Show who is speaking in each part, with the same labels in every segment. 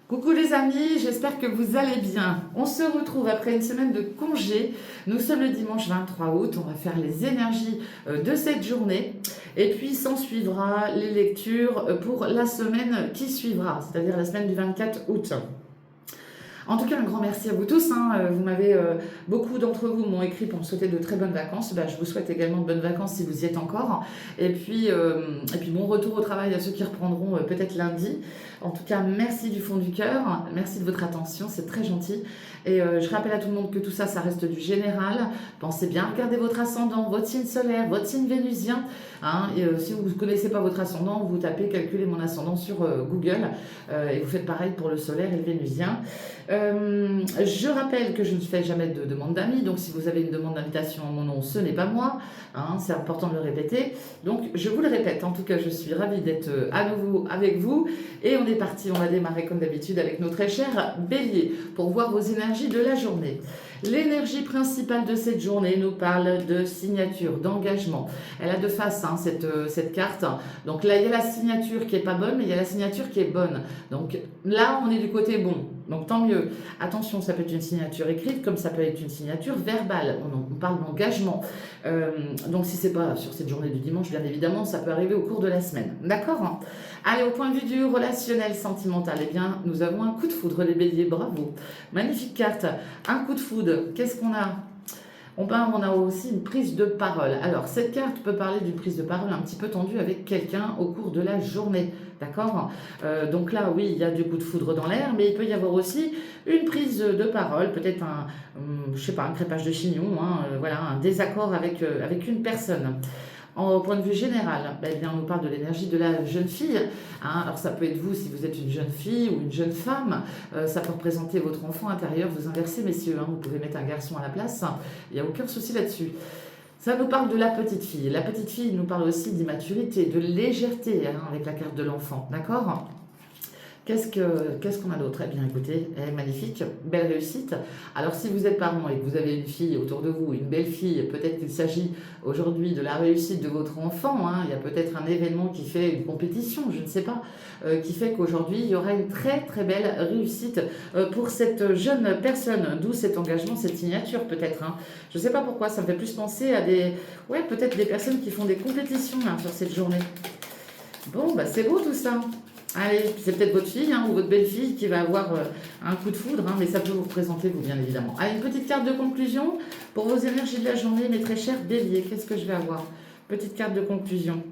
Speaker 1: Coucou les amis, j'espère que vous allez bien. On se retrouve après une semaine de congé. Nous sommes le dimanche 23 août, on va faire les énergies de cette journée. Et puis s'en suivra les lectures pour la semaine qui suivra, c'est-à-dire la semaine du 24 août. En tout cas, un grand merci à vous tous, hein. Vous m'avez, beaucoup d'entre vous m'ont écrit pour me souhaiter de très bonnes vacances. Ben, je vous souhaite également de bonnes vacances si vous y êtes encore. Et puis bon retour au travail à ceux qui reprendront peut-être lundi. En tout cas, merci du fond du cœur. Merci de votre attention, c'est très gentil. Et je rappelle à tout le monde que tout ça, ça reste du général. Pensez bien, regardez votre ascendant, votre signe solaire, votre signe vénusien. Hein. Et si vous ne connaissez pas votre ascendant, vous tapez calculer mon ascendant sur Google et vous faites pareil pour le solaire et le vénusien. Je rappelle que je ne fais jamais de demande d'amis, donc si vous avez une demande d'invitation en mon nom, ce n'est pas moi, hein, c'est important de le répéter. Donc je vous le répète, en tout cas je suis ravie d'être à nouveau avec vous et on est parti, on va démarrer comme d'habitude avec nos très chers béliers pour voir vos énergies de la journée. L'énergie principale de cette journée nous parle de signature, d'engagement. Elle a deux faces, hein, cette carte. Donc là, il y a la signature qui est pas bonne, mais il y a la signature qui est bonne. Donc là, on est du côté bon. Donc tant mieux. Attention, ça peut être une signature écrite, comme ça peut être une signature verbale. On parle d'engagement. Donc si c'est pas sur cette journée du dimanche, bien évidemment, ça peut arriver au cours de la semaine. D'accord? Allez, au point de vue du relationnel sentimental, eh bien, nous avons un coup de foudre, les béliers, bravo. Magnifique carte. Un coup de foudre. Qu'est-ce qu'on a? On a aussi une prise de parole. Alors, cette carte peut parler d'une prise de parole un petit peu tendue avec quelqu'un au cours de la journée. D'accord? Donc là, oui, il y a du coup de foudre dans l'air, mais il peut y avoir aussi une prise de parole, peut-être je sais pas, un crépage de chignon, hein, voilà, un désaccord avec une personne. Au point de vue général, eh bien, on nous parle de l'énergie de la jeune fille. Hein. Alors ça peut être vous si vous êtes une jeune fille ou une jeune femme. Ça peut représenter votre enfant intérieur. Vous inversez, messieurs. Hein. Vous pouvez mettre un garçon à la place. Il n'y a aucun souci là-dessus. Ça nous parle de la petite fille. La petite fille nous parle aussi d'immaturité, de légèreté, hein, avec la carte de l'enfant. D'accord? Qu'est-ce qu'on a d'autre? Eh bien, écoutez, elle est magnifique, belle réussite. Alors, si vous êtes parent et que vous avez une fille autour de vous, une belle fille, peut-être qu'il s'agit aujourd'hui de la réussite de votre enfant. Hein. Il y a peut-être un événement qui fait une compétition, je ne sais pas, qui fait qu'aujourd'hui, il y aura une très très belle réussite pour cette jeune personne. D'où cet engagement, cette signature peut-être. Hein. Je ne sais pas pourquoi, ça me fait plus penser à ouais, peut-être des personnes qui font des compétitions là, sur cette journée. Bon, bah c'est beau tout ça. Allez, c'est peut-être votre fille hein, ou votre belle-fille qui va avoir un coup de foudre, hein, mais ça peut vous représenter, vous, bien évidemment. Allez, une petite carte de conclusion pour vos énergies de la journée, mes très chers béliers. Qu'est-ce que je vais avoir? Petite carte de conclusion.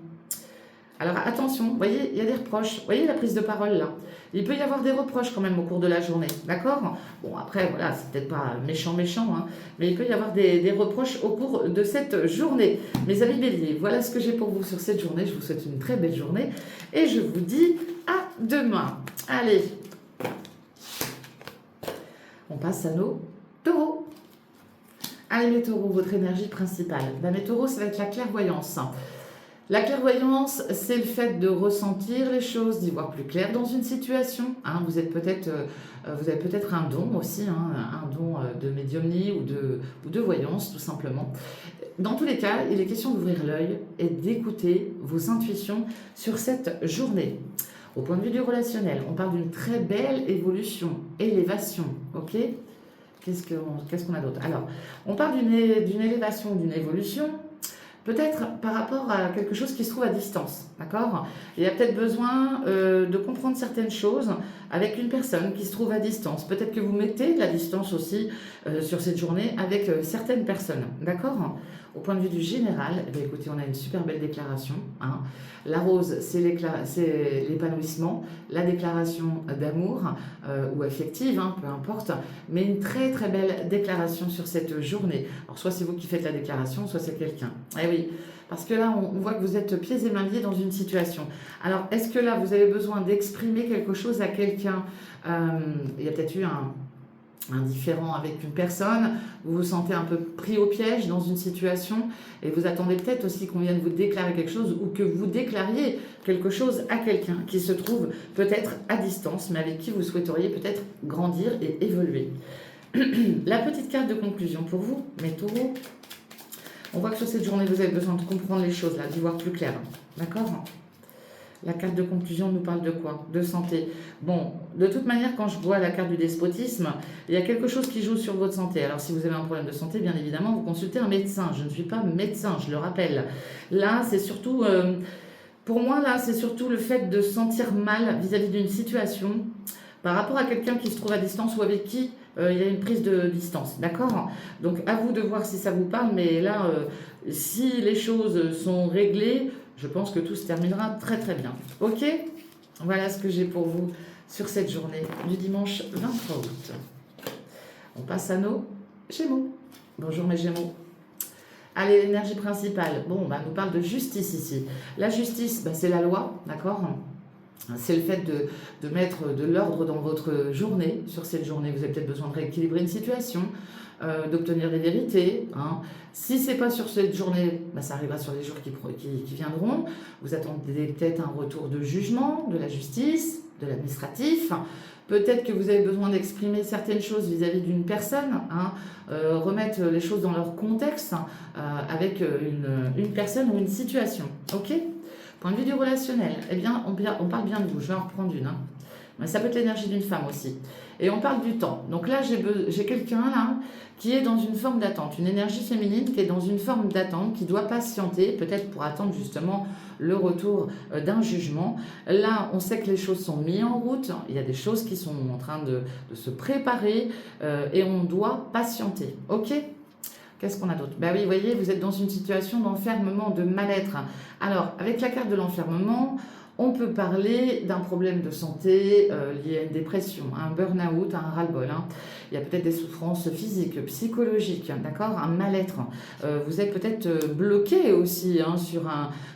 Speaker 1: Alors attention, vous voyez, il y a des reproches. Vous voyez la prise de parole là? Il peut y avoir des reproches quand même au cours de la journée, d'accord? Bon, après, voilà, c'est peut-être pas méchant, hein, mais il peut y avoir des reproches au cours de cette journée. Mes amis béliers, voilà ce que j'ai pour vous sur cette journée. Je vous souhaite une très belle journée et je vous dis à demain. Allez, on passe à nos taureaux. Allez, mes taureaux, votre énergie principale. Ben, mes taureaux, ça va être la clairvoyance. La clairvoyance, c'est le fait de ressentir les choses, d'y voir plus clair dans une situation. Hein, vous avez peut-être un don aussi, hein, un don de médiumnie ou de voyance, tout simplement. Dans tous les cas, il est question d'ouvrir l'œil et d'écouter vos intuitions sur cette journée. Au point de vue du relationnel, on parle d'une très belle évolution, élévation, ok? Qu'est-ce qu'on a d'autre? Alors, on parle d'une élévation, d'une évolution, peut-être par rapport à quelque chose qui se trouve à distance, d'accord? Il y a peut-être besoin de comprendre certaines choses avec une personne qui se trouve à distance. Peut-être que vous mettez de la distance aussi sur cette journée avec certaines personnes, d'accord? Au point de vue du général, eh bien, écoutez, on a une super belle déclaration. Hein. La rose, c'est l'épanouissement, la déclaration d'amour ou affective, hein, peu importe, mais une très très belle déclaration sur cette journée. Alors soit c'est vous qui faites la déclaration, soit c'est quelqu'un. Eh oui, parce que là, on voit que vous êtes pieds et mains liés dans une situation. Alors, est-ce que là, vous avez besoin d'exprimer quelque chose à quelqu'un? Il y a peut-être eu un différend avec une personne, vous vous sentez un peu pris au piège dans une situation et vous attendez peut-être aussi qu'on vienne vous déclarer quelque chose ou que vous déclariez quelque chose à quelqu'un qui se trouve peut-être à distance mais avec qui vous souhaiteriez peut-être grandir et évoluer. La petite carte de conclusion pour vous, mes taureaux. On voit que sur cette journée, vous avez besoin de comprendre les choses, là, d'y voir plus clair. D'accord? La carte de conclusion nous parle de quoi? De santé. Bon, de toute manière, quand je vois la carte du despotisme, il y a quelque chose qui joue sur votre santé. Alors, si vous avez un problème de santé, bien évidemment, vous consultez un médecin. Je ne suis pas médecin, je le rappelle. Là, c'est surtout, pour moi, là, c'est surtout le fait de se sentir mal vis-à-vis d'une situation par rapport à quelqu'un qui se trouve à distance ou avec qui il y a une prise de distance. D'accord? Donc, à vous de voir si ça vous parle. Mais là, si les choses sont réglées, je pense que tout se terminera très très bien. Ok? Voilà ce que j'ai pour vous sur cette journée du dimanche 23 août. On passe à nos Gémeaux. Bonjour mes Gémeaux. Allez, l'énergie principale. Bon, bah, on nous parle de justice ici. La justice, bah, c'est la loi, d'accord? C'est le fait de mettre de l'ordre dans votre journée. Sur cette journée, vous avez peut-être besoin de rééquilibrer une situation, d'obtenir des vérités. Hein. Si ce n'est pas sur cette journée, bah, ça arrivera sur les jours qui viendront. Vous attendez peut-être un retour de jugement, de la justice, de l'administratif. Peut-être que vous avez besoin d'exprimer certaines choses vis-à-vis d'une personne, hein, remettre les choses dans leur contexte avec une personne ou une situation. Ok? Point de vue du relationnel, eh bien, on parle bien de vous. Je vais en reprendre une. Hein. Mais ça peut être l'énergie d'une femme aussi. Et on parle du temps. Donc là, j'ai quelqu'un là qui est dans une forme d'attente, une énergie féminine qui est dans une forme d'attente, qui doit patienter, peut-être pour attendre justement le retour d'un jugement. Là, on sait que les choses sont mises en route. Il y a des choses qui sont en train de se préparer et on doit patienter. Ok ? Qu'est-ce qu'on a d'autre? Ben oui, vous voyez, vous êtes dans une situation d'enfermement, de mal-être. Alors, avec la carte de l'enfermement, on peut parler d'un problème de santé lié à une dépression, à un burn-out, à un ras-le-bol. Hein. Il y a peut-être des souffrances physiques, psychologiques, d'accord, un mal-être. Vous êtes peut-être bloqué aussi hein,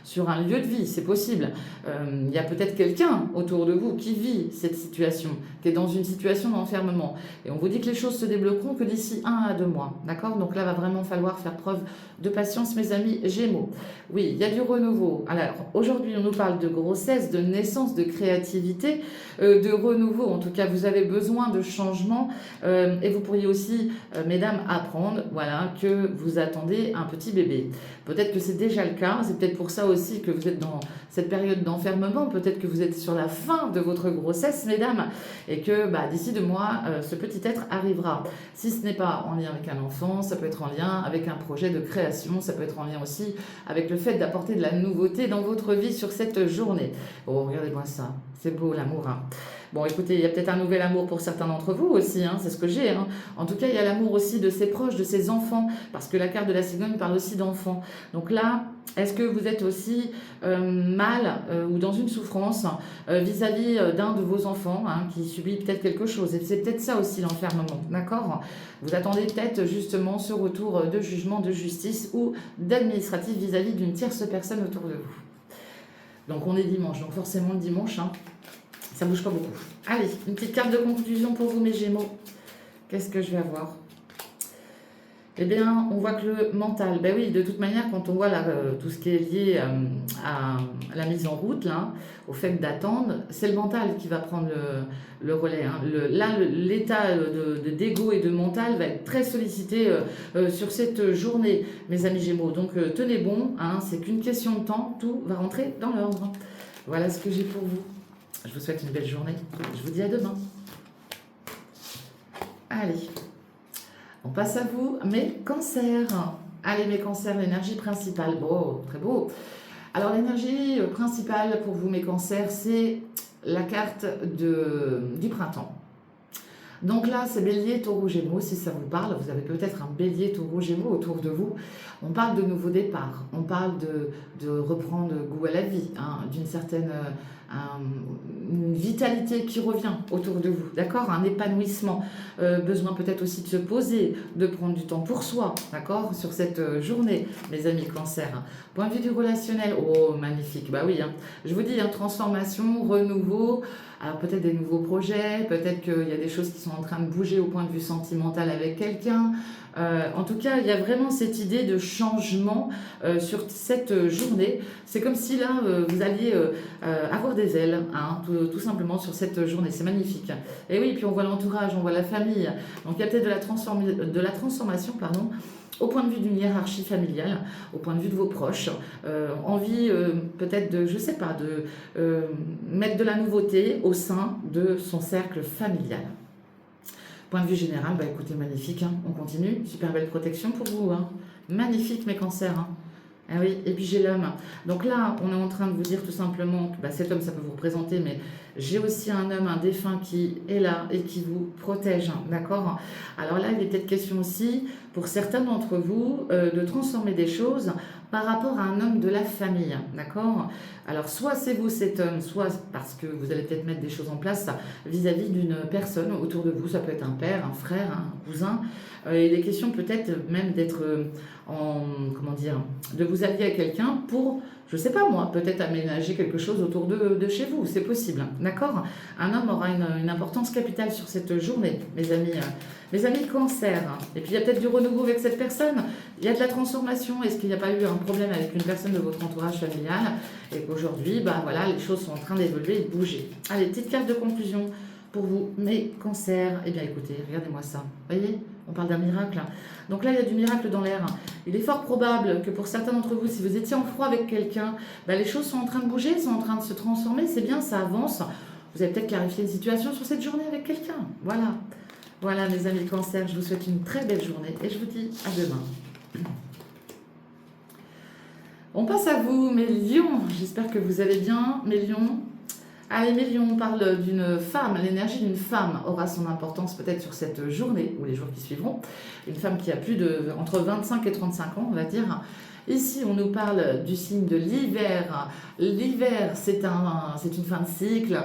Speaker 1: sur un lieu de vie, c'est possible. Il y a peut-être quelqu'un autour de vous qui vit cette situation, qui est dans une situation d'enfermement. Et on vous dit que les choses se débloqueront que d'ici 1 à 2 mois, d'accord? Donc là, il va vraiment falloir faire preuve de patience, mes amis Gémeaux. Oui, il y a du renouveau. Alors, aujourd'hui, on nous parle de grossesse, de naissance, de créativité, de renouveau. En tout cas, vous avez besoin de changement et vous pourriez aussi, mesdames, apprendre voilà, que vous attendez un petit bébé. Peut-être que c'est déjà le cas. C'est peut-être pour ça aussi que vous êtes dans cette période d'enfermement. Peut-être que vous êtes sur la fin de votre grossesse, mesdames, et que bah, d'ici 2 mois, ce petit être arrivera. Si ce n'est pas en lien avec un enfant, ça peut être en lien avec un projet de création. Ça peut être en lien aussi avec le fait d'apporter de la nouveauté dans votre vie sur cette journée. Oh, regardez-moi ça. C'est beau l'amour. Hein. Bon, écoutez, il y a peut-être un nouvel amour pour certains d'entre vous aussi, hein, c'est ce que j'ai. Hein. En tout cas, il y a l'amour aussi de ses proches, de ses enfants, parce que la carte de la cigogne parle aussi d'enfants. Donc là, est-ce que vous êtes aussi mal ou dans une souffrance vis-à-vis d'un de vos enfants hein, qui subit peut-être quelque chose? Et c'est peut-être ça aussi l'enfermement, d'accord? Vous attendez peut-être justement ce retour de jugement, de justice ou d'administratif vis-à-vis d'une tierce personne autour de vous. Donc on est dimanche, donc forcément le dimanche, hein, ça bouge pas beaucoup. Allez, une petite carte de conclusion pour vous mes Gémeaux. Qu'est-ce que je vais avoir? Eh bien, on voit que le mental, ben oui, de toute manière, quand on voit là, tout ce qui est lié à la mise en route, là, au fait d'attendre, c'est le mental qui va prendre le relais. Hein. L'état d'ego et de mental va être très sollicité sur cette journée, mes amis Gémeaux. Donc, tenez bon, hein, c'est qu'une question de temps, tout va rentrer dans l'ordre. Voilà ce que j'ai pour vous. Je vous souhaite une belle journée. Je vous dis à demain. Allez. On passe à vous, mes cancers. Allez, mes cancers, l'énergie principale. Beau, très beau. Alors, l'énergie principale pour vous, mes cancers, c'est la carte du printemps. Donc là, c'est bélier, taureau, gémeaux, si ça vous parle. Vous avez peut-être un bélier, taureau, gémeaux autour de vous. On parle de nouveaux départs. On parle de reprendre goût à la vie, hein, d'une certaine... une vitalité qui revient autour de vous, d'accord? Un épanouissement, besoin peut-être aussi de se poser, de prendre du temps pour soi, d'accord? Sur cette journée, mes amis cancer. Point de vue du relationnel, oh magnifique, bah oui, hein. Je vous dis, hein, transformation, renouveau, alors peut-être des nouveaux projets, peut-être qu'il y a des choses qui sont en train de bouger au point de vue sentimental avec quelqu'un, En tout cas, il y a vraiment cette idée de changement sur cette journée. C'est comme si là, vous alliez avoir des ailes, hein, tout simplement sur cette journée. C'est magnifique. Et oui, puis on voit l'entourage, on voit la famille. Donc il y a peut-être de la transformation, pardon, au point de vue d'une hiérarchie familiale, au point de vue de vos proches, envie peut-être de, je sais pas, de mettre de la nouveauté au sein de son cercle familial. Point de vue général, bah écoutez, magnifique, hein, on continue, super belle protection pour vous, hein. Magnifique mes cancers, hein. Ah oui, et puis j'ai l'homme. Donc là, on est en train de vous dire tout simplement que bah, cet homme, ça peut vous représenter, mais j'ai aussi un homme, un défunt qui est là et qui vous protège, hein, d'accord? Alors là, il est peut-être question aussi, pour certains d'entre vous, de transformer des choses par rapport à un homme de la famille, d'accord? Alors soit c'est vous cet homme, soit parce que vous allez peut-être mettre des choses en place vis-à-vis d'une personne autour de vous, ça peut être un père, un frère, un cousin. Il est question peut-être même d'être comment dire, de vous allier à quelqu'un pour, je sais pas moi, peut-être aménager quelque chose autour de chez vous, c'est possible, d'accord? Un homme aura une importance capitale sur cette journée, mes amis cancer. Et puis il y a peut-être du renouveau avec cette personne, il y a de la transformation, est-ce qu'il n'y a pas eu un problème avec une personne de votre entourage familial et qu'aujourd'hui, bah voilà, les choses sont en train d'évoluer et de bouger. Allez, petite carte de conclusion pour vous, mes cancers. Eh bien écoutez, regardez-moi ça, voyez, on parle d'un miracle. Donc là, il y a du miracle dans l'air. Il est fort probable que pour certains d'entre vous, si vous étiez en froid avec quelqu'un, bah, les choses sont en train de bouger, sont en train de se transformer, c'est bien, ça avance. Vous avez peut-être clarifié une situation sur cette journée avec quelqu'un. Voilà. Voilà mes amis cancer, je vous souhaite une très belle journée et je vous dis à demain. On passe à vous, mes lions. J'espère que vous allez bien, mes lions. Allez, mes lions, on parle d'une femme. L'énergie d'une femme aura son importance peut-être sur cette journée ou les jours qui suivront. Une femme qui a entre 25 et 35 ans, on va dire. Ici, on nous parle du signe de l'hiver. L'hiver, c'est une fin de cycle.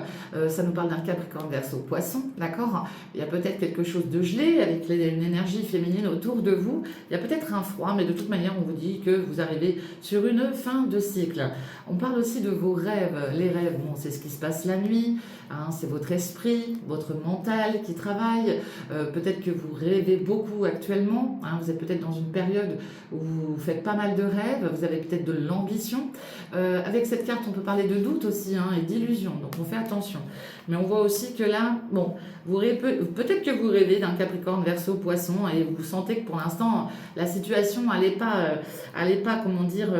Speaker 1: Ça nous parle d'un Capricorne Verseau Poisson, d'accord? Il y a peut-être quelque chose de gelé avec une énergie féminine autour de vous. Il y a peut-être un froid, mais de toute manière, on vous dit que vous arrivez sur une fin de cycle. On parle aussi de vos rêves. Les rêves, bon, c'est ce qui se passe la nuit. Hein, c'est votre esprit, votre mental qui travaille. Peut-être que vous rêvez beaucoup actuellement. Hein, vous êtes peut-être dans une période où vous faites pas mal de rêves. Vous avez peut-être de l'ambition. Avec cette carte, on peut parler de doute aussi, hein, et d'illusion. Donc, on fait attention. Mais on voit aussi que là, bon, peut-être que vous rêvez d'un Capricorne Verseau Poisson et vous sentez que pour l'instant, la situation, elle n'est pas, comment dire,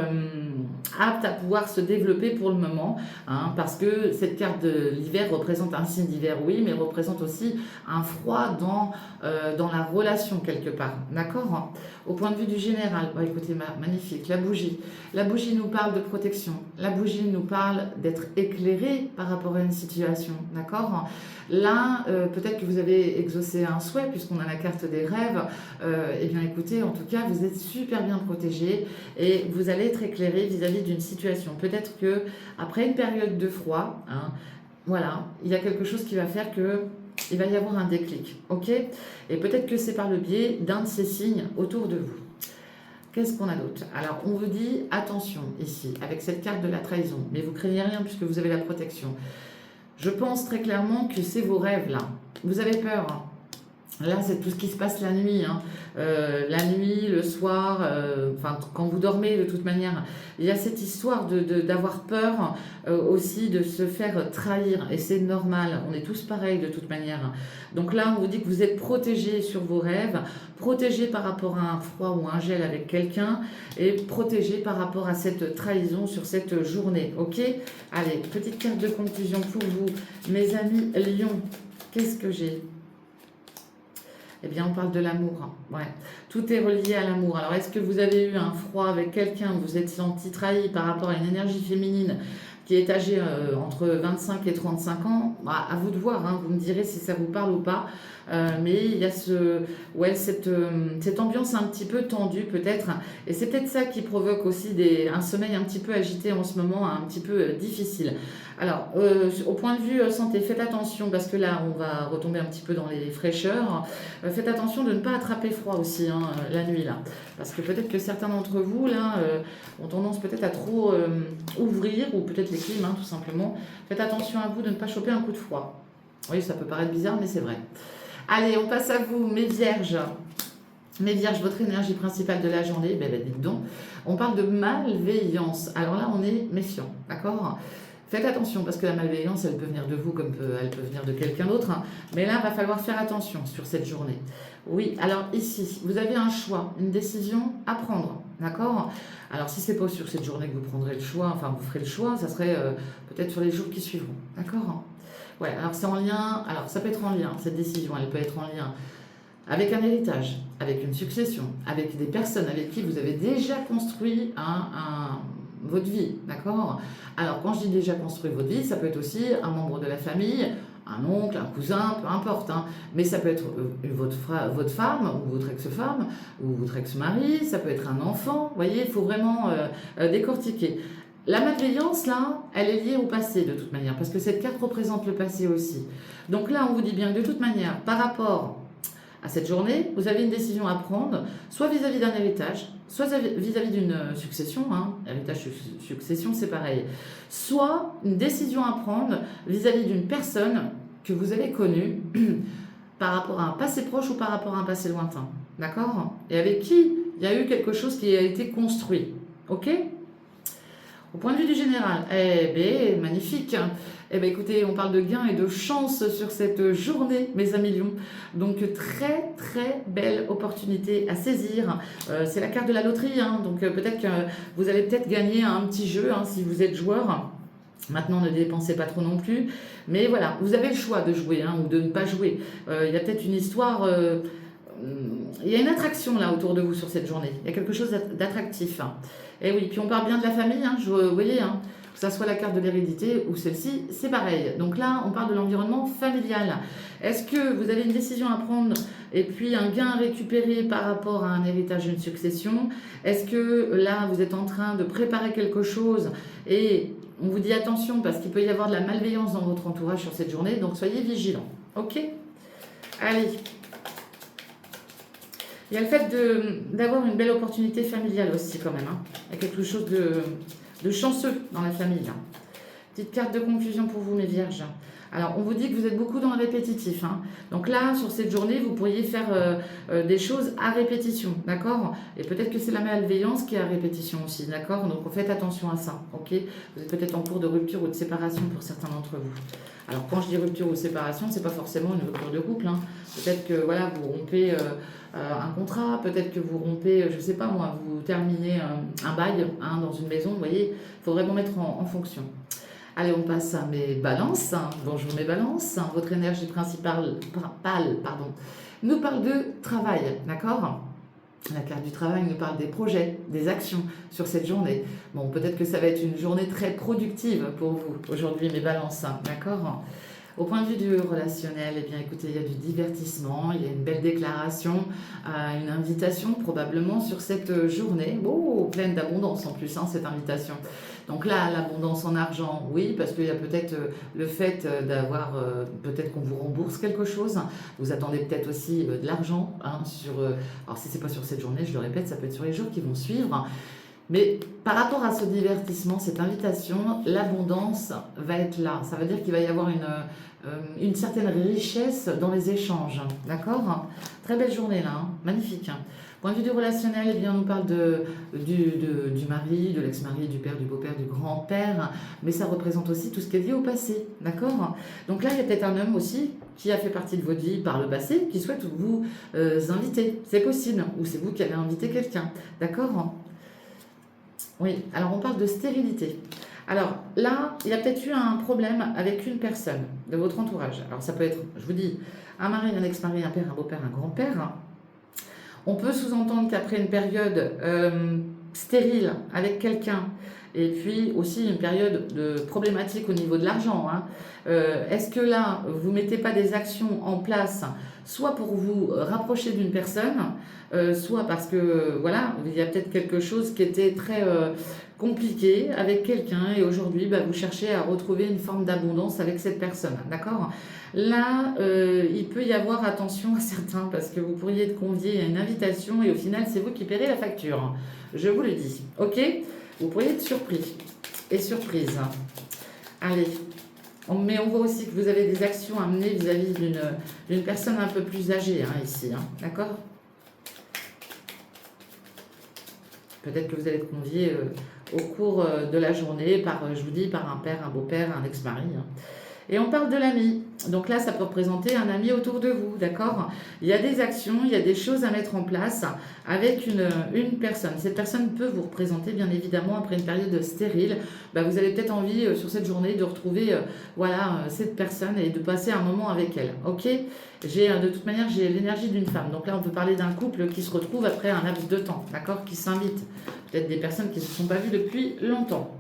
Speaker 1: apte à pouvoir se développer pour le moment, hein, parce que cette carte de l'hiver représente un signe d'hiver, oui, mais représente aussi un froid dans la relation quelque part, d'accord? Au point de vue du général, bon, écoutez, magnifique, la bougie. La bougie nous parle de protection, la bougie nous parle d'être éclairé par rapport à une situation, d'accord? Là, peut-être que vous avez exaucé un souhait, puisqu'on a la carte des rêves. Eh bien, écoutez, en tout cas, vous êtes super bien protégé et vous allez être éclairé vis-à-vis d'une situation. Peut-être que après une période de froid, hein, voilà, il y a quelque chose qui va faire que il va y avoir un déclic, ok? Et peut-être que c'est par le biais d'un de ces signes autour de vous. Qu'est-ce qu'on a d'autre? Alors, on vous dit, attention, ici, avec cette carte de la trahison, mais vous craignez rien puisque vous avez la protection. Je pense très clairement que c'est vos rêves, là. Vous avez peur, hein. Là, c'est tout ce qui se passe la nuit, hein. La nuit, le soir, enfin, quand vous dormez, de toute manière. Il y a cette histoire d'avoir peur aussi de se faire trahir. Et c'est normal, on est tous pareils de toute manière. Donc là, on vous dit que vous êtes protégé sur vos rêves, protégé par rapport à un froid ou un gel avec quelqu'un, et protégé par rapport à cette trahison sur cette journée, ok? Allez, petite carte de conclusion pour vous, mes amis Lions. Qu'est-ce que j'ai? Eh bien, on parle de l'amour. Ouais. Tout est relié à l'amour. Alors, est-ce que vous avez eu un froid avec quelqu'un, vous êtes senti trahi par rapport à une énergie féminine qui est âgée entre 25 et 35 ans? Bah, à vous de voir, hein. Vous me direz si ça vous parle ou pas. Mais il y a cette ambiance un petit peu tendue peut-être. Et c'est peut-être ça qui provoque aussi un sommeil un petit peu agité en ce moment, un petit peu difficile. Alors, au point de vue santé, faites attention parce que là, on va retomber un petit peu dans les fraîcheurs. Faites attention de ne pas attraper froid aussi, hein, la nuit là. Parce que peut-être que certains d'entre vous là ont tendance peut-être à trop ouvrir, ou peut-être les clims, hein, tout simplement. Faites attention à vous de ne pas choper un coup de froid. Oui, ça peut paraître bizarre, mais c'est vrai. Allez, on passe à vous, mes vierges. Mais Vierge, votre énergie principale de la journée, dites donc, on parle de malveillance. Alors là, on est méfiant, d'accord? Faites attention parce que la malveillance, elle peut venir de vous comme elle peut venir de quelqu'un d'autre. Mais là, il va falloir faire attention sur cette journée. Oui, alors ici, vous avez un choix, une décision à prendre, d'accord? Alors si c'est pas sur cette journée que vous prendrez le choix, enfin vous ferez le choix, ça serait peut-être sur les jours qui suivront, d'accord? Ouais, alors c'est en lien, alors ça peut être en lien, cette décision, elle peut être en lien avec un héritage, avec une succession, avec des personnes avec qui vous avez déjà construit votre vie, d'accord? Alors, quand je dis déjà construit votre vie, ça peut être aussi un membre de la famille, un oncle, un cousin, peu importe, hein. Mais ça peut être votre femme, ou votre ex-femme, ou votre ex-mari, ça peut être un enfant, vous voyez, il faut vraiment décortiquer. La malveillance, là, elle est liée au passé de toute manière, parce que cette carte représente le passé aussi. Donc là, on vous dit bien que de toute manière, par rapport à cette journée, vous avez une décision à prendre, soit vis-à-vis d'un héritage, soit vis-à-vis d'une succession, hein. Héritage, succession, c'est pareil, soit une décision à prendre vis-à-vis d'une personne que vous avez connue par rapport à un passé proche ou par rapport à un passé lointain, d'accord? Et avec qui il y a eu quelque chose qui a été construit, ok? Au point de vue du général, eh bien, magnifique. Eh bien, écoutez, on parle de gains et de chance sur cette journée, mes amis lions. Donc, très, très belle opportunité à saisir. C'est la carte de la loterie, hein, donc peut-être que vous allez peut-être gagner un petit jeu hein, si vous êtes joueur. Maintenant, ne dépensez pas trop non plus. Mais voilà, vous avez le choix de jouer hein, ou de ne pas jouer. Il y a peut-être une histoire... il y a une attraction là autour de vous sur cette journée. Il y a quelque chose d'attractif. Et oui, puis on parle bien de la famille, hein, vous voyez, hein, que ça soit la carte de l'hérédité ou celle-ci, c'est pareil. Donc là, on parle de l'environnement familial. Est-ce que vous avez une décision à prendre et puis un gain à récupérer par rapport à un héritage, une succession? Est-ce que là, vous êtes en train de préparer quelque chose et on vous dit attention parce qu'il peut y avoir de la malveillance dans votre entourage sur cette journée, donc soyez vigilants. Ok? Allez. Il y a le fait d'avoir une belle opportunité familiale aussi quand même. Hein. Il y a quelque chose de chanceux dans la famille. Hein. Petite carte de confusion pour vous, mes vierges. Alors, on vous dit que vous êtes beaucoup dans le répétitif. Hein. Donc là, sur cette journée, vous pourriez faire des choses à répétition, d'accord? Et peut-être que c'est la malveillance qui est à répétition aussi, d'accord? Donc, faites attention à ça, ok? Vous êtes peut-être en cours de rupture ou de séparation pour certains d'entre vous. Alors, quand je dis rupture ou séparation, c'est pas forcément une rupture de couple. Hein. Peut-être que, voilà, vous rompez un contrat, peut-être que vous rompez, je sais pas moi, vous terminez un bail hein, dans une maison, vous voyez? Il faut vraiment mettre en fonction. Allez, on passe à mes balances. Bonjour mes balances. Votre énergie principale, nous parle de travail, d'accord? La carte du travail nous parle des projets, des actions sur cette journée. Bon, peut-être que ça va être une journée très productive pour vous aujourd'hui, mes balances, d'accord? Au point de vue du relationnel, eh bien, écoutez, il y a du divertissement, il y a une belle déclaration, une invitation probablement sur cette journée. Oh, pleine d'abondance en plus, hein, cette invitation. Donc là, l'abondance en argent, oui, parce qu'il y a peut-être le fait d'avoir, peut-être qu'on vous rembourse quelque chose. Vous attendez peut-être aussi de l'argent hein, alors si c'est pas sur cette journée, je le répète, ça peut être sur les jours qui vont suivre. Mais par rapport à ce divertissement, cette invitation, l'abondance va être là. Ça veut dire qu'il va y avoir une certaine richesse dans les échanges. D'accord? Très belle journée là, hein, magnifique. Point de vue du relationnel, eh bien, on nous parle du mari, de l'ex-mari, du père, du beau-père, du grand-père, mais ça représente aussi tout ce qui est lié au passé. D'accord? Donc là, il y a peut-être un homme aussi qui a fait partie de votre vie par le passé, qui souhaite vous inviter. C'est possible. Ou c'est vous qui allez inviter quelqu'un. D'accord? Oui, alors on parle de stérilité. Alors là, il y a peut-être eu un problème avec une personne de votre entourage. Alors ça peut être, je vous dis, un mari, un ex-mari, un père, un beau-père, un grand-père. On peut sous-entendre qu'après une période stérile avec quelqu'un, et puis aussi une période de problématique au niveau de l'argent, hein, est-ce que là, vous ne mettez pas des actions en place, soit pour vous rapprocher d'une personne, soit parce que, voilà, il y a peut-être quelque chose qui était très compliqué avec quelqu'un, et aujourd'hui, bah, vous cherchez à retrouver une forme d'abondance avec cette personne, d'accord? Là, il peut y avoir attention à certains, parce que vous pourriez être convié à une invitation, et au final, c'est vous qui paierez la facture. Je vous le dis, ok? Vous pourriez être surpris et surprise. Allez, mais on voit aussi que vous avez des actions à mener vis-à-vis d'une personne un peu plus âgée, hein, ici, hein, d'accord? Peut-être que vous allez être convié au cours de la journée par, je vous dis, par un père, un beau-père, un ex-mari, hein. Et on parle de l'ami. Donc là, ça peut représenter un ami autour de vous, d'accord? Il y a des actions, il y a des choses à mettre en place avec une personne. Cette personne peut vous représenter, bien évidemment, après une période stérile. Bah, vous avez peut-être envie, sur cette journée, de retrouver voilà, cette personne et de passer un moment avec elle, ok? De toute manière, j'ai l'énergie d'une femme. Donc là, on peut parler d'un couple qui se retrouve après un laps de temps, d'accord? Qui s'invite. Peut-être des personnes qui ne se sont pas vues depuis longtemps.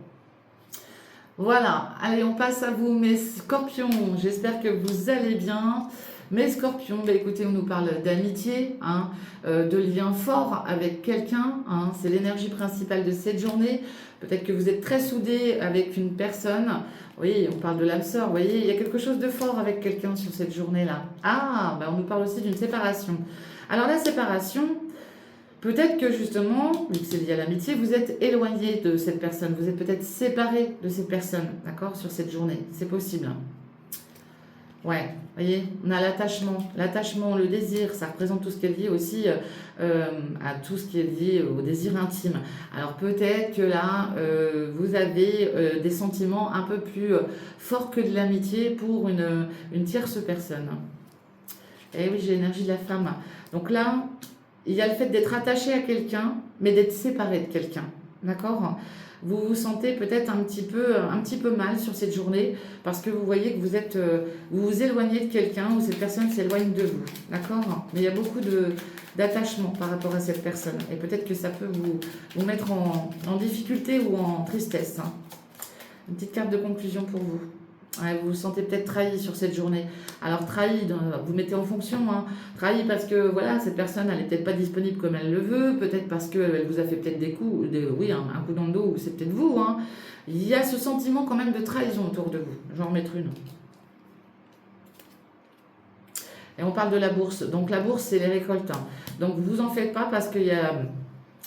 Speaker 1: Voilà, allez, on passe à vous, mes scorpions. J'espère que vous allez bien. Mes scorpions, bah, écoutez, on nous parle d'amitié, hein, de liens forts avec quelqu'un, hein, c'est l'énergie principale de cette journée. Peut-être que vous êtes très soudés avec une personne. Oui, on parle de l'âme sœur, vous voyez, il y a quelque chose de fort avec quelqu'un sur cette journée-là. Ah, bah, on nous parle aussi d'une séparation. Alors la séparation, peut-être que justement, vu que c'est lié à l'amitié, vous êtes éloigné de cette personne, vous êtes peut-être séparé de cette personne, d'accord, sur cette journée. C'est possible. Ouais, vous voyez, on a l'attachement, le désir, ça représente tout ce qui est lié aussi à tout ce qui est lié au désir intime. Alors peut-être que là, vous avez des sentiments un peu plus forts que de l'amitié pour une tierce personne. Et oui, j'ai l'énergie de la femme. Donc là, il y a le fait d'être attaché à quelqu'un, mais d'être séparé de quelqu'un. D'accord? Vous vous sentez peut-être un petit peu mal sur cette journée parce que vous voyez que vous vous éloignez de quelqu'un ou cette personne s'éloigne de vous. D'accord? Mais il y a beaucoup d'attachement par rapport à cette personne. Et peut-être que ça peut vous mettre en difficulté ou en tristesse, hein. Une petite carte de conclusion pour vous. Ouais, vous vous sentez peut-être trahi sur cette journée. Alors trahi, vous mettez en fonction, hein. Trahi parce que voilà, cette personne, elle n'est peut-être pas disponible comme elle le veut, peut-être parce qu'elle vous a fait peut-être des coups, oui, un coup dans le dos, ou c'est peut-être vous, hein. Il y a ce sentiment quand même de trahison autour de vous. Je vais en remettre une. Et on parle de la bourse. Donc la bourse, c'est les récoltes, hein. Donc vous en faites pas parce qu'il y a...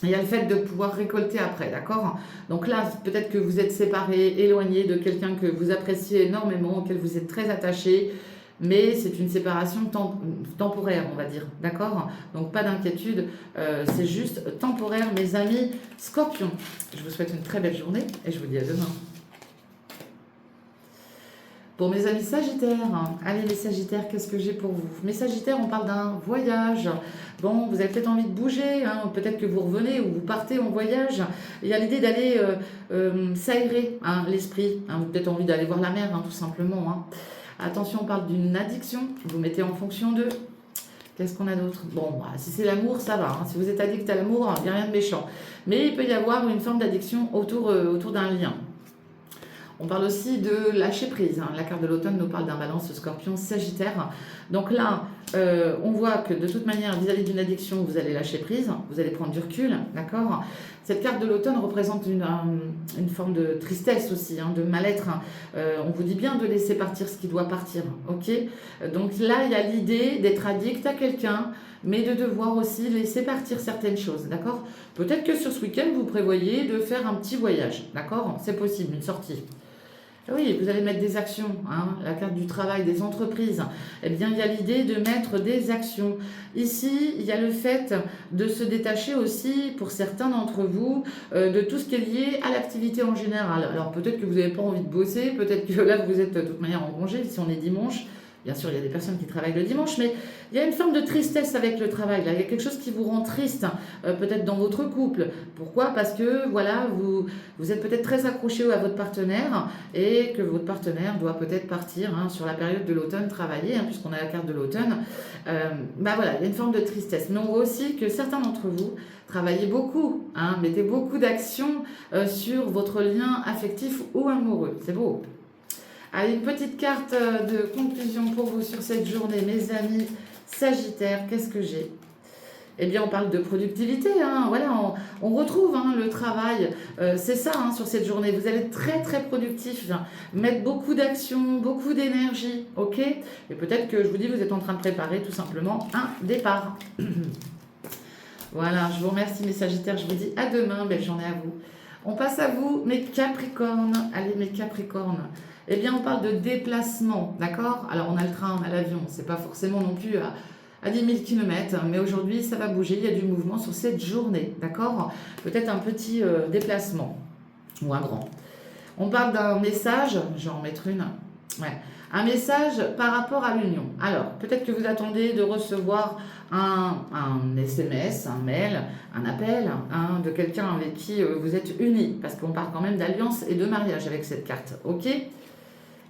Speaker 1: Il y a le fait de pouvoir récolter après, d'accord? Donc là, peut-être que vous êtes séparé, éloigné de quelqu'un que vous appréciez énormément, auquel vous êtes très attaché, mais c'est une séparation temporaire, on va dire, d'accord? Donc pas d'inquiétude, c'est juste temporaire, mes amis scorpions. Je vous souhaite une très belle journée et je vous dis à demain. Pour mes amis sagittaires, allez les sagittaires, qu'est-ce que j'ai pour vous? Mes sagittaires, on parle d'un voyage. Bon, vous avez peut-être envie de bouger, hein, peut-être que vous revenez ou vous partez en voyage. Il y a l'idée d'aller s'aérer, hein, l'esprit, hein, vous avez peut-être envie d'aller voir la mer, hein, tout simplement, hein. Attention, on parle d'une addiction, vous mettez en fonction d'eux. Qu'est-ce qu'on a d'autre? Bon, bah, si c'est l'amour, ça va, hein. Si vous êtes addict à l'amour, il n'y a rien de méchant. Mais il peut y avoir une forme d'addiction autour d'un lien. On parle aussi de lâcher prise, hein. La carte de l'automne nous parle d'un balance scorpion sagittaire. Donc là, on voit que de toute manière, vis-à-vis d'une addiction, vous allez lâcher prise, vous allez prendre du recul, d'accord? Cette carte de l'automne représente une forme de tristesse aussi, hein, de mal-être, hein. On vous dit bien de laisser partir ce qui doit partir, ok? Donc là, il y a l'idée d'être addict à quelqu'un, mais de devoir aussi laisser partir certaines choses, d'accord? Peut-être que sur ce week-end, vous prévoyez de faire un petit voyage, d'accord? C'est possible, une sortie. Oui, vous allez mettre des actions, hein, la carte du travail, des entreprises. Eh bien, il y a l'idée de mettre des actions. Ici, il y a le fait de se détacher aussi, pour certains d'entre vous, de tout ce qui est lié à l'activité en général. Alors, peut-être que vous n'avez pas envie de bosser, peut-être que là, vous êtes de toute manière en congé, si on est dimanche. Bien sûr, il y a des personnes qui travaillent le dimanche, mais il y a une forme de tristesse avec le travail. Là, il y a quelque chose qui vous rend triste, peut-être dans votre couple. Pourquoi? Parce que voilà, vous êtes peut-être très accroché à votre partenaire et que votre partenaire doit peut-être partir, hein, sur la période de l'automne travailler, hein, puisqu'on a la carte de l'automne. Bah voilà, il y a une forme de tristesse. Mais on voit aussi que certains d'entre vous travaillez beaucoup, hein, mettez beaucoup d'action sur votre lien affectif ou amoureux. C'est beau. Allez, une petite carte de conclusion pour vous sur cette journée, mes amis sagittaires. Qu'est-ce que j'ai? Eh bien, on parle de productivité, hein. Voilà, on retrouve, hein, le travail. C'est ça, hein, sur cette journée. Vous allez être très, très productif, hein. Mettre beaucoup d'action, beaucoup d'énergie, ok? Et peut-être que, je vous dis, vous êtes en train de préparer tout simplement un départ. Voilà, je vous remercie, mes sagittaires. Je vous dis à demain. Belle journée à vous. On passe à vous, mes capricornes. Allez, mes capricornes. Eh bien, on parle de déplacement, d'accord? Alors, on a le train, on a l'avion. C'est pas forcément non plus à 10 000 km, mais aujourd'hui ça va bouger, il y a du mouvement sur cette journée, d'accord? Peut-être un petit déplacement, ou un grand. On parle d'un message, je vais en mettre une, ouais. Un message par rapport à l'union. Alors, peut-être que vous attendez de recevoir un SMS, un mail, un appel de quelqu'un avec qui vous êtes unis, parce qu'on parle quand même d'alliance et de mariage avec cette carte, ok?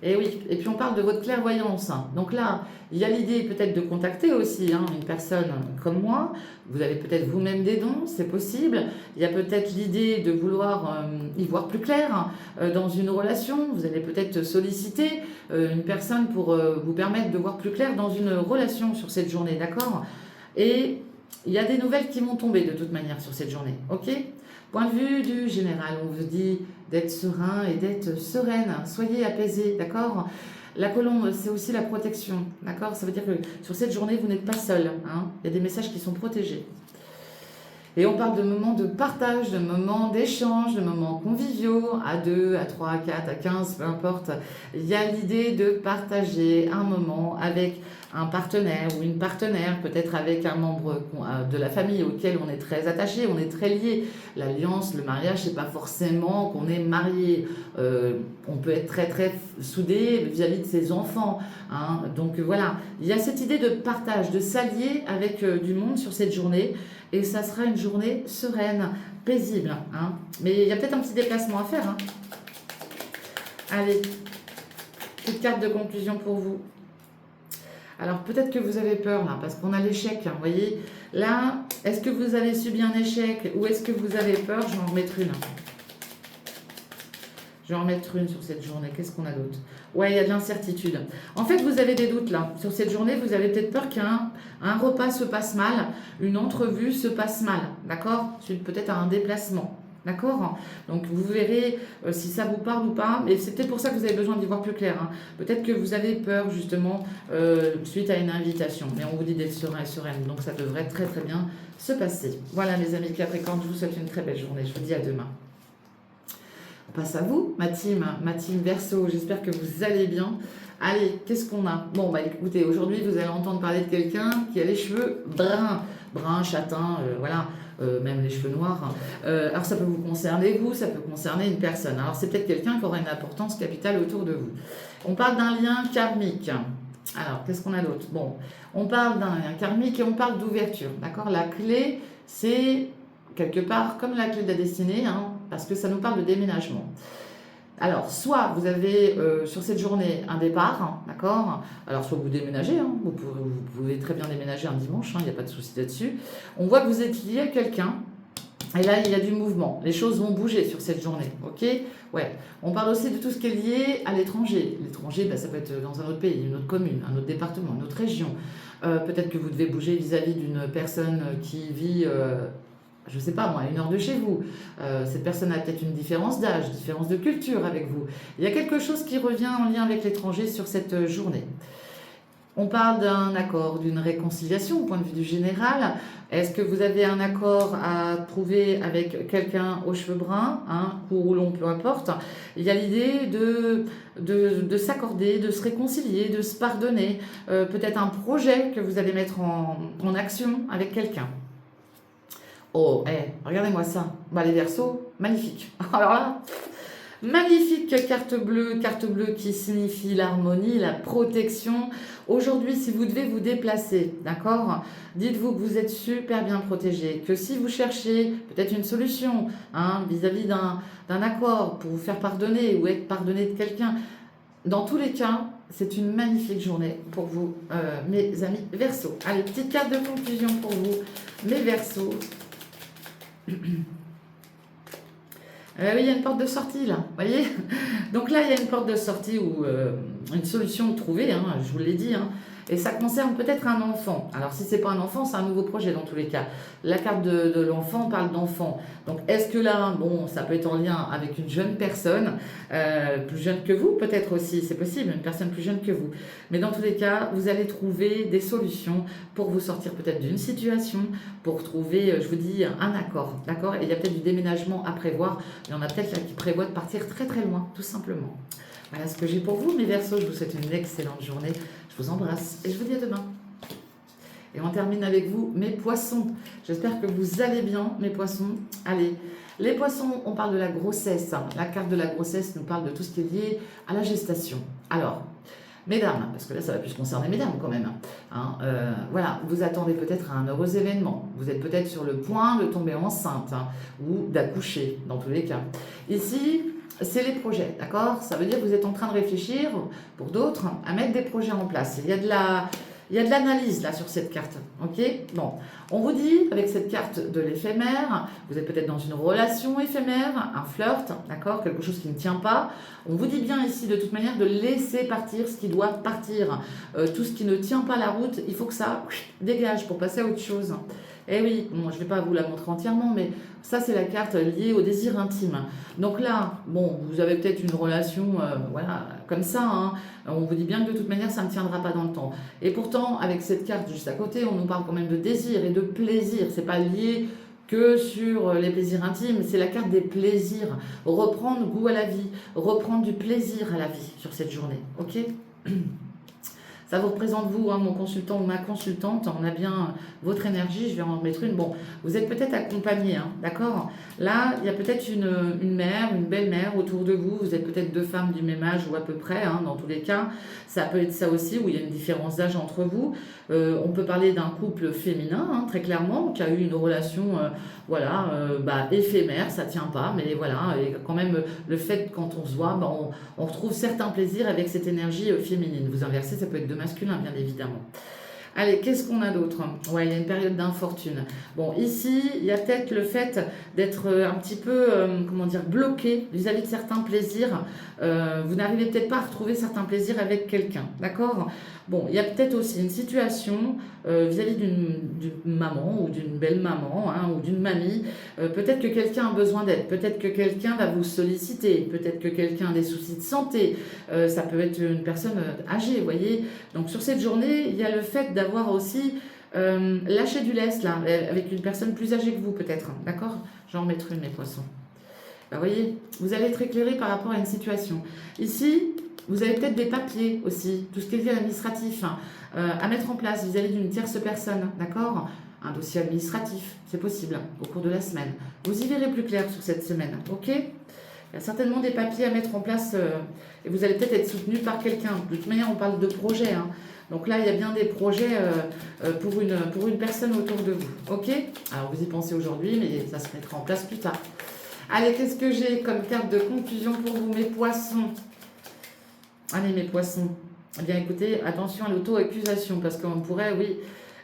Speaker 1: Et oui, et puis on parle de votre clairvoyance. Donc là, il y a l'idée peut-être de contacter aussi une personne comme moi. Vous avez peut-être vous-même des dons, c'est possible. Il y a peut-être l'idée de vouloir y voir plus clair dans une relation. Vous allez peut-être solliciter une personne pour vous permettre de voir plus clair dans une relation sur cette journée, d'accord? Et il y a des nouvelles qui vont tomber de toute manière sur cette journée, ok? Point de vue du général, on vous dit d'être serein et d'être sereine, soyez apaisés, d'accord? La colombe, c'est aussi la protection, d'accord? Ça veut dire que sur cette journée, vous n'êtes pas seul, hein? Il y a des messages qui sont protégés. Et on parle de moments de partage, de moments d'échange, de moments conviviaux, à 2, à 3, à 4, à 15, peu importe. Il y a l'idée de partager un moment avec un partenaire ou une partenaire, peut-être avec un membre de la famille auquel on est très attaché, on est très lié. L'alliance, le mariage, c'est pas forcément qu'on est marié. On peut être très très soudé vis-à-vis de ses enfants, hein. Donc voilà, il y a cette idée de partage, de s'allier avec du monde sur cette journée. Et ça sera une journée sereine, paisible, hein. Mais il y a peut-être un petit déplacement à faire, hein. Allez, petite carte de conclusion pour vous. Alors peut-être que vous avez peur là, parce qu'on a l'échec, hein, vous voyez. Là, est-ce que vous avez subi un échec ou est-ce que vous avez peur? Je vais en remettre une. Je vais en remettre une sur cette journée. Qu'est-ce qu'on a d'autre? Ouais, il y a de l'incertitude. En fait, vous avez des doutes là. Sur cette journée, vous avez peut-être peur qu'un repas se passe mal, une entrevue se passe mal, d'accord? Suite peut-être à un déplacement, d'accord? Donc vous verrez si ça vous parle ou pas. Mais c'est peut-être pour ça que vous avez besoin d'y voir plus clair, hein. Peut-être que vous avez peur justement suite à une invitation. Mais on vous dit d'être serein et sereine. Donc ça devrait très très bien se passer. Voilà mes amis Capricorne, je vous souhaite une très belle journée. Je vous dis à demain. On passe à vous, ma team Verseau, j'espère que vous allez bien. Allez, qu'est-ce qu'on a? Bon, bah écoutez, aujourd'hui, vous allez entendre parler de quelqu'un qui a les cheveux bruns, châtains, voilà, même les cheveux noirs. Alors, ça peut vous concerner, vous, ça peut concerner une personne. Alors, c'est peut-être quelqu'un qui aura une importance capitale autour de vous. On parle d'un lien karmique. Alors, qu'est-ce qu'on a d'autre? Bon, on parle d'un lien karmique et on parle d'ouverture, d'accord? La clé, c'est quelque part comme la clé de la destinée, hein, parce que ça nous parle de déménagement. Alors, soit vous avez sur cette journée un départ, hein, d'accord? Alors, soit vous déménagez, hein, vous pouvez très bien déménager un dimanche, il n'y a pas de souci là-dessus. On voit que vous êtes lié à quelqu'un, et là, il y a du mouvement. Les choses vont bouger sur cette journée, ok? Ouais. On parle aussi de tout ce qui est lié à l'étranger. L'étranger, ça peut être dans un autre pays, une autre commune, un autre département, une autre région. Peut-être que vous devez bouger vis-à-vis d'une personne qui vit... je ne sais pas moi, à 1 heure de chez vous. Cette personne a peut-être une différence d'âge, différence de culture avec vous. Il y a quelque chose qui revient en lien avec l'étranger sur cette journée. On parle d'un accord, d'une réconciliation au point de vue du général. Est-ce que vous avez un accord à trouver avec quelqu'un aux cheveux bruns, court ou long, peu importe? Il y a l'idée de s'accorder, de se réconcilier, de se pardonner. Peut-être un projet que vous allez mettre en action avec quelqu'un. Oh, regardez-moi ça. Les Verseaux, magnifique. Alors là, magnifique carte bleue qui signifie l'harmonie, la protection. Aujourd'hui, si vous devez vous déplacer, d'accord, dites-vous que vous êtes super bien protégé, que si vous cherchez peut-être une solution vis-à-vis d'un accord pour vous faire pardonner ou être pardonné de quelqu'un, dans tous les cas, c'est une magnifique journée pour vous, mes amis Verseaux. Allez, petite carte de conclusion pour vous, mes Verseaux. Oui, il y a une porte de sortie là, vous voyez. Donc là, il y a une porte de sortie ou une solution trouvée, je vous l'ai dit, et ça concerne peut-être un enfant. Alors si c'est pas un enfant, c'est un nouveau projet dans tous les cas. La carte de l'enfant parle d'enfant. Donc est-ce que là, ça peut être en lien avec une jeune personne, plus jeune que vous peut-être aussi, c'est possible, une personne plus jeune que vous. Mais dans tous les cas, vous allez trouver des solutions pour vous sortir peut-être d'une situation, pour trouver, je vous dis, un accord, d'accord? Et il y a peut-être du déménagement à prévoir. Il y en a peut-être là qui prévoient de partir très très loin, tout simplement. Voilà ce que j'ai pour vous, mes Verseaux. Je vous souhaite une excellente journée. Je vous embrasse et je vous dis à demain. Et on termine avec vous, mes poissons. J'espère que vous allez bien, mes poissons. Allez, les poissons, on parle de la grossesse. La carte de la grossesse nous parle de tout ce qui est lié à la gestation. Alors, mesdames, parce que là, ça va plus concerner mesdames quand même. Hein, voilà, vous attendez peut-être un heureux événement. Vous êtes peut-être sur le point de tomber enceinte ou d'accoucher, dans tous les cas. Ici, c'est les projets, d'accord? Ça veut dire que vous êtes en train de réfléchir, pour d'autres, à mettre des projets en place. Il y a de l'analyse là sur cette carte, ok? Bon, on vous dit avec cette carte de l'éphémère, vous êtes peut-être dans une relation éphémère, un flirt, d'accord? Quelque chose qui ne tient pas. On vous dit bien ici de toute manière de laisser partir ce qui doit partir. Tout ce qui ne tient pas la route, il faut que ça dégage pour passer à autre chose. Eh oui, bon, je ne vais pas vous la montrer entièrement, mais ça c'est la carte liée au désir intime. Donc là, bon, vous avez peut-être une relation, voilà, comme ça, hein. On vous dit bien que de toute manière, ça ne tiendra pas dans le temps. Et pourtant, avec cette carte juste à côté, on nous parle quand même de désir et de plaisir. C'est pas lié que sur les plaisirs intimes, c'est la carte des plaisirs. Reprendre goût à la vie, reprendre du plaisir à la vie sur cette journée, ok? Ça vous représente vous, hein, mon consultant ou ma consultante, on a bien votre énergie, je vais en mettre une. Bon, vous êtes peut-être accompagné, hein, d'accord? Là, il y a peut-être une mère, une belle-mère autour de vous, vous êtes peut-être deux femmes du même âge ou à peu près, hein, dans tous les cas. Ça peut être ça aussi, où il y a une différence d'âge entre vous. On peut parler d'un couple féminin, hein, très clairement, qui a eu une relation voilà, éphémère, ça tient pas, mais voilà, et quand même le fait quand on se voit, on retrouve certains plaisirs avec cette énergie féminine. Vous inversez, ça peut être de masculin, bien évidemment. Allez, qu'est-ce qu'on a d'autre? Ouais, il y a une période d'infortune. Bon, ici, il y a peut-être le fait d'être un petit peu, comment dire, bloqué vis-à-vis de certains plaisirs. Vous n'arrivez peut-être pas à retrouver certains plaisirs avec quelqu'un, d'accord? Bon, il y a peut-être aussi une situation vis-à-vis d'une maman ou d'une belle-maman, hein, ou d'une mamie. Peut-être que quelqu'un a besoin d'aide, peut-être que quelqu'un va vous solliciter, peut-être que quelqu'un a des soucis de santé. Ça peut être une personne âgée, vous voyez. Donc sur cette journée, il y a le fait d'avoir aussi lâché du lest, là, avec une personne plus âgée que vous, peut-être, d'accord? J'en remettrai une, mes poissons. Vous voyez, vous allez être éclairé par rapport à une situation. Ici, vous avez peut-être des papiers aussi, tout ce qui est lié à l'administratif, hein, à mettre en place vis-à-vis d'une tierce personne, d'accord? Un dossier administratif, c'est possible, au cours de la semaine. Vous y verrez plus clair sur cette semaine, ok? Il y a certainement des papiers à mettre en place et vous allez peut-être être soutenu par quelqu'un. De toute manière, on parle de projet, hein. Donc là, il y a bien des projets pour une personne autour de vous, ok? Alors, vous y pensez aujourd'hui, mais ça se mettra en place plus tard. Allez, qu'est-ce que j'ai comme carte de conclusion pour vous, mes poissons? Allez, mes poissons. Eh bien, écoutez, attention à l'auto-accusation, parce qu'on pourrait, oui,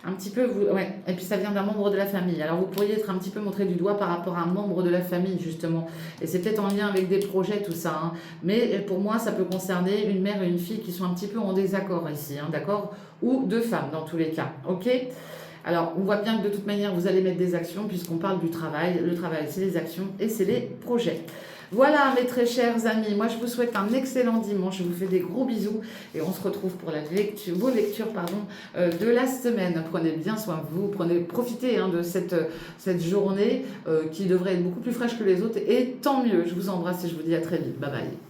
Speaker 1: un petit peu vous... Ouais, et puis ça vient d'un membre de la famille. Alors, vous pourriez être un petit peu montré du doigt par rapport à un membre de la famille, justement. Et c'est peut-être en lien avec des projets, tout ça, hein. Mais pour moi, ça peut concerner une mère et une fille qui sont un petit peu en désaccord ici, hein, d'accord? Ou deux femmes, dans tous les cas, ok? Alors, on voit bien que de toute manière, vous allez mettre des actions puisqu'on parle du travail. Le travail, c'est les actions et c'est les projets. Voilà, mes très chers amis. Moi, je vous souhaite un excellent dimanche. Je vous fais des gros bisous et on se retrouve pour la lecture, vos lectures de la semaine. Prenez bien soin de vous. Profitez de cette journée qui devrait être beaucoup plus fraîche que les autres. Et tant mieux. Je vous embrasse et je vous dis à très vite. Bye bye.